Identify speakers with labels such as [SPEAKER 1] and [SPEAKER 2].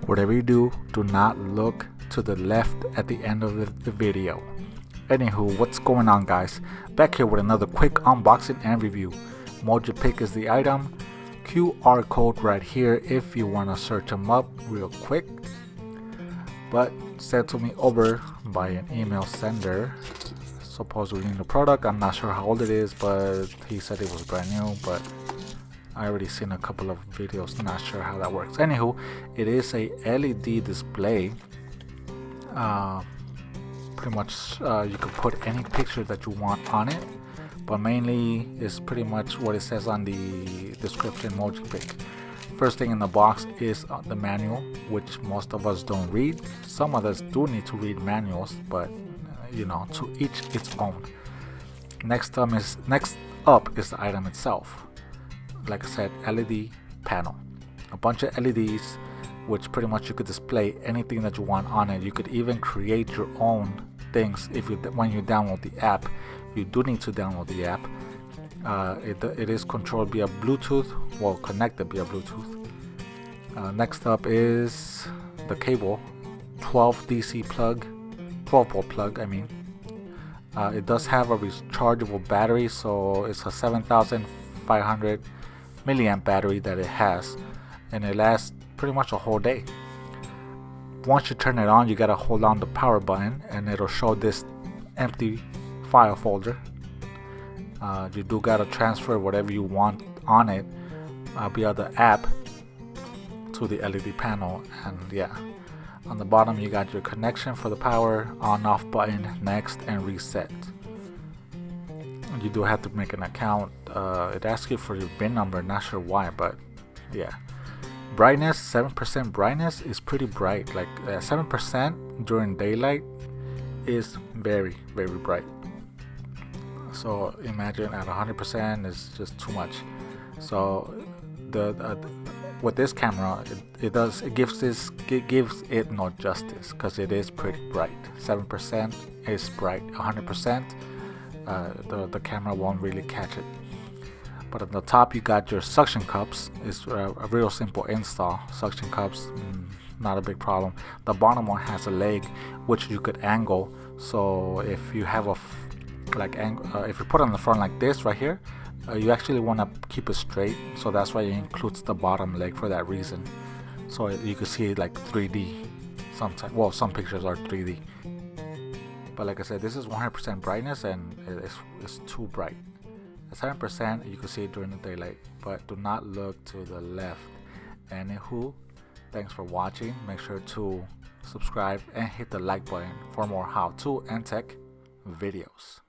[SPEAKER 1] Whatever you do, do not look to the left at the end of the video. Anywho, what's going on, guys? Back here with another quick unboxing and review. Mojipic is the item. QR code right here if you want to search them up real quick. But sent to me over by an email sender. Supposedly new product. I'm not sure how old it is, but he said it was brand new. But I already seen a couple of videos. Not sure how that works. Anywho, it is a LED display. Pretty much you can put any picture that you want on it, but mainly is pretty much what it says on the description. Mojipic. First thing in the box is the manual, which most of us don't read. Some of us do need to read manuals, but you know, to each its own. Next up is the item itself. Like I said, LED panel, a bunch of LEDs, which pretty much you could display anything that you want on it. You could even create your own things when you download the app. You do need to download the app. It is controlled via Bluetooth, well, connected via Bluetooth. Next up is the cable, 12 volt plug. I mean, it does have a rechargeable battery, so it's a 7,500 milliamp battery that it has, and it lasts pretty much a whole day. Once you turn it on, you gotta hold on the power button, and it'll show this empty file folder. You do gotta transfer whatever you want on it via the app to the LED panel, and yeah, on the bottom you got your connection for the power, on off button, next, and reset. You do have to make an account. It asks you for your VIN number, not sure why, but yeah. Brightness, 7% brightness is pretty bright. Like 7% during daylight is very, very bright. So imagine at 100% is just too much. So with this camera, it gives it no justice, because it is pretty bright. 7% is bright. 100%, the camera won't really catch it. But at the top you got your suction cups. It's a real simple install. Suction cups, not a big problem. The bottom one has a leg which you could angle. So if you have if you put it on the front like this right here, you actually want to keep it straight. So that's why it includes the bottom leg for that reason. So you can see it like 3D sometimes. Well, some pictures are 3D. But like I said, this is 100% brightness, and it's too bright. At 7%, you can see it during the daylight, but do not look to the left. Anywho, thanks for watching. Make sure to subscribe and hit the like button for more how-to and tech videos.